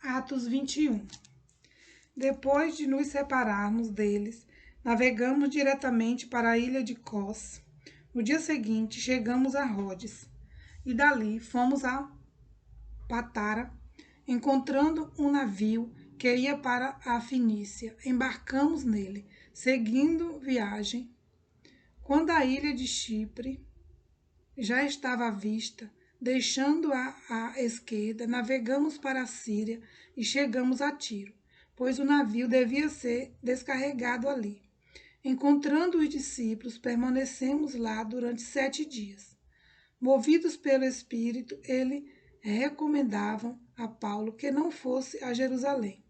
Atos 21. Depois de nos separarmos deles, navegamos diretamente para a ilha de Cos. No dia seguinte, chegamos a Rhodes e dali fomos a Patara, encontrando um navio que ia para a Fenícia. Embarcamos nele, seguindo viagem. Quando a ilha de Chipre já estava à vista, deixando-a à esquerda, navegamos para a Síria e chegamos a Tiro, pois o navio devia ser descarregado ali. Encontrando os discípulos, permanecemos lá durante 7 dias. Movidos pelo Espírito, eles recomendavam a Paulo que não fosse a Jerusalém.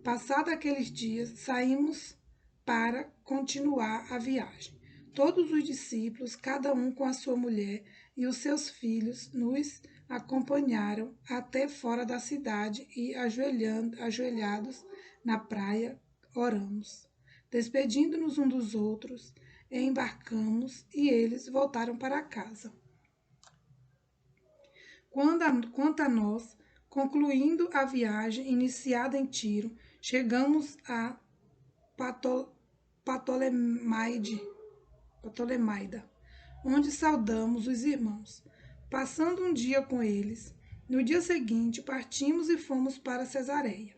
Passados aqueles dias, saímos para continuar a viagem. Todos os discípulos, cada um com a sua mulher e os seus filhos, nos acompanharam até fora da cidade e, ajoelhados na praia, oramos. Despedindo-nos um dos outros, embarcamos e eles voltaram para casa. Quanto a nós, concluindo a viagem iniciada em Tiro, chegamos a Ptolemaida, onde saudamos os irmãos, passando um dia com eles. No dia seguinte, partimos e fomos para Cesareia.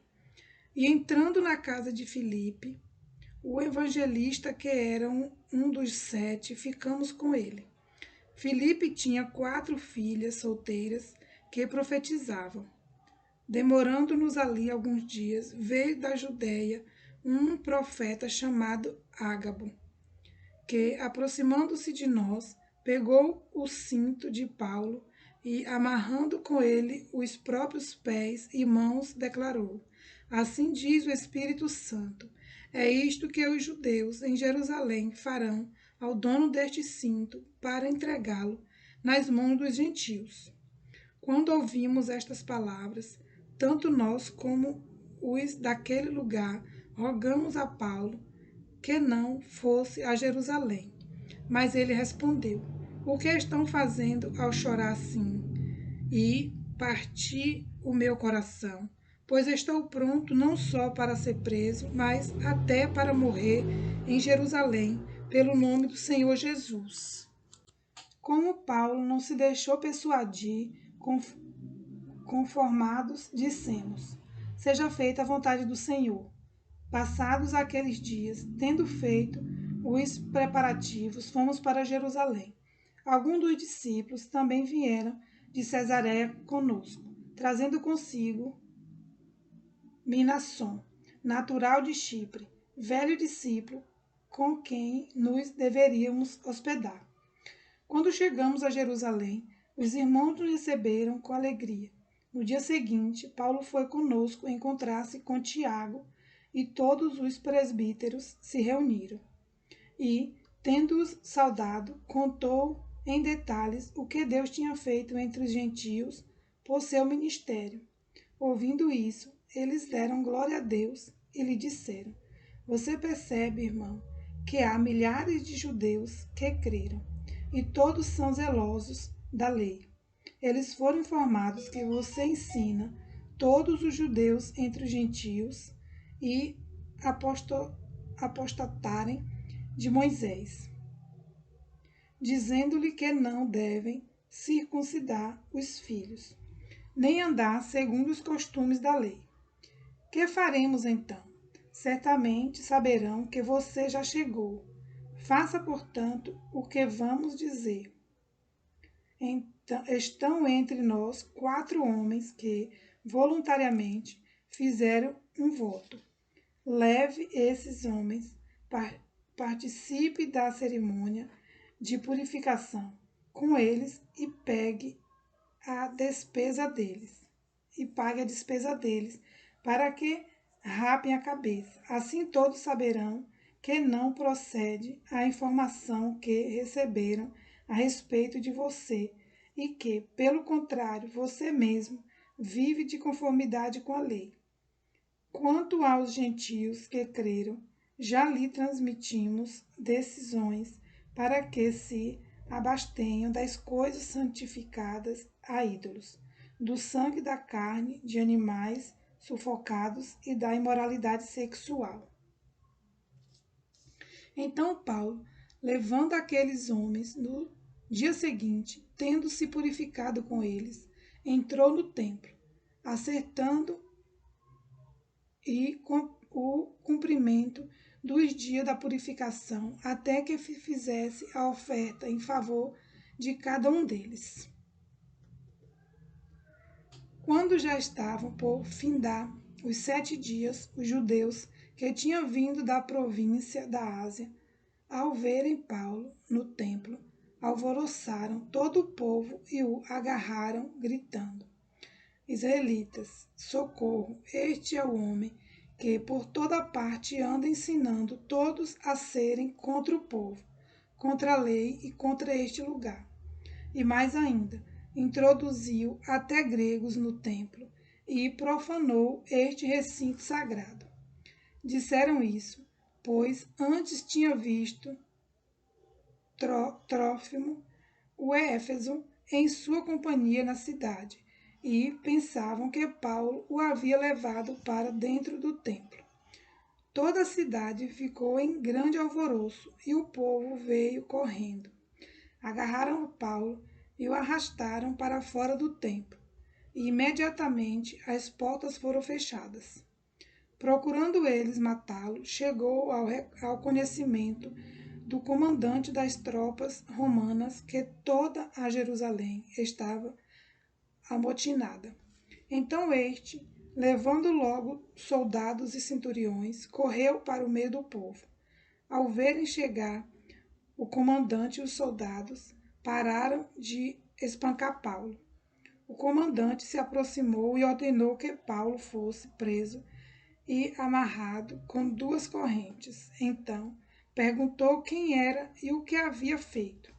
E entrando na casa de Filipe, o evangelista, que era um dos 7, ficamos com ele. Filipe tinha 4 filhas solteiras que profetizavam. Demorando-nos ali alguns dias, veio da Judéia um profeta chamado Ágabo, que, aproximando-se de nós, pegou o cinto de Paulo e, amarrando com ele os próprios pés e mãos, declarou: Assim diz o Espírito Santo, é isto que os judeus em Jerusalém farão ao dono deste cinto para entregá-lo nas mãos dos gentios. Quando ouvimos estas palavras, tanto nós como os daquele lugar rogamos a Paulo que não fosse a Jerusalém. Mas ele respondeu: O que estão fazendo ao chorar assim? E parti o meu coração, pois estou pronto não só para ser preso, mas até para morrer em Jerusalém, pelo nome do Senhor Jesus. Como Paulo não se deixou persuadir, conformados, dissemos: Seja feita a vontade do Senhor. Passados aqueles dias, tendo feito os preparativos, fomos para Jerusalém. Alguns dos discípulos também vieram de Cesareia conosco, trazendo consigo Minasson, natural de Chipre, velho discípulo com quem nos deveríamos hospedar. Quando chegamos a Jerusalém, os irmãos nos receberam com alegria. No dia seguinte, Paulo foi conosco encontrar-se com Tiago, e todos os presbíteros se reuniram. E, tendo-os saudado, contou em detalhes o que Deus tinha feito entre os gentios por seu ministério. Ouvindo isso, eles deram glória a Deus e lhe disseram: Você percebe, irmão, que há milhares de judeus que creram, e todos são zelosos da lei. Eles foram informados que você ensina todos os judeus entre os gentios e apostatarem de Moisés, dizendo-lhe que não devem circuncidar os filhos, nem andar segundo os costumes da lei. Que faremos então? Certamente saberão que você já chegou. Faça, portanto, o que vamos dizer. Então, estão entre nós 4 homens que, voluntariamente, fizeram um voto. Leve esses homens, participe da cerimônia de purificação com eles e pague a despesa deles, para que rapem a cabeça. Assim todos saberão que não procede a informação que receberam a respeito de você e que, pelo contrário, você mesmo vive de conformidade com a lei. Quanto aos gentios que creram, já lhe transmitimos decisões para que se abstenham das coisas santificadas a ídolos, do sangue da carne, de animais, sufocados e da imoralidade sexual. Então Paulo, levando aqueles homens no dia seguinte, tendo se purificado com eles, entrou no templo, acertando e com o cumprimento dos dias da purificação, até que fizesse a oferta em favor de cada um deles. Quando já estavam por findar os 7 dias, os judeus que tinham vindo da província da Ásia, ao verem Paulo no templo, alvoroçaram todo o povo e o agarraram, gritando: Israelitas, socorro! Este é o homem que por toda parte anda ensinando todos a serem contra o povo, contra a lei e contra este lugar. E mais ainda, introduziu até gregos no templo e profanou este recinto sagrado. Disseram isso, pois antes tinha visto Trófimo, o Éfeso, em sua companhia na cidade, e pensavam que Paulo o havia levado para dentro do templo. Toda a cidade ficou em grande alvoroço e o povo veio correndo. Agarraram Paulo e o arrastaram para fora do templo, e imediatamente as portas foram fechadas. Procurando eles matá-lo, chegou ao conhecimento do comandante das tropas romanas que toda a Jerusalém estava amotinada. Então este, levando logo soldados e centuriões, correu para o meio do povo. Ao verem chegar o comandante e os soldados, pararam de espancar Paulo. O comandante se aproximou e ordenou que Paulo fosse preso e amarrado com 2 correntes. Então perguntou quem era e o que havia feito.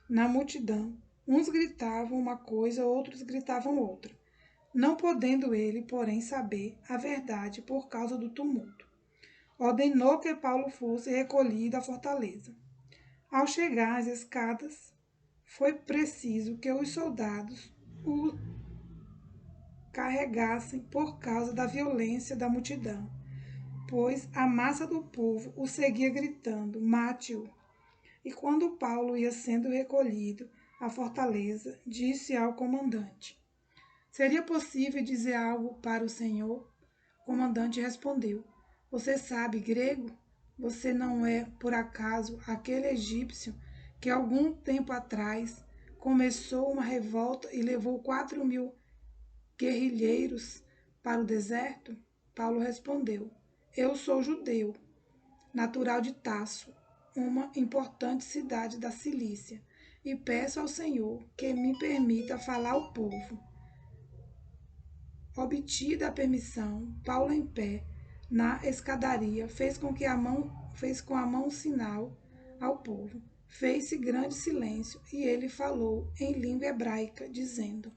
Na multidão, uns gritavam uma coisa, outros gritavam outra, não podendo ele, porém, saber a verdade por causa do tumulto. Ordenou que Paulo fosse recolhido à fortaleza. Ao chegar às escadas, foi preciso que os soldados o carregassem por causa da violência da multidão, pois a massa do povo o seguia gritando: mate-o! E quando Paulo ia sendo recolhido à fortaleza, disse ao comandante: seria possível dizer algo para o senhor? O comandante respondeu: você sabe grego? Você não é, por acaso, aquele egípcio que algum tempo atrás começou uma revolta e levou 4.000 guerrilheiros para o deserto? Paulo respondeu: eu sou judeu, natural de Tarso, uma importante cidade da Cilícia, e peço ao Senhor que me permita falar ao povo. Obtida a permissão, Paulo em pé na escadaria fez com a mão um sinal ao povo. Fez-se grande silêncio e ele falou em língua hebraica, dizendo: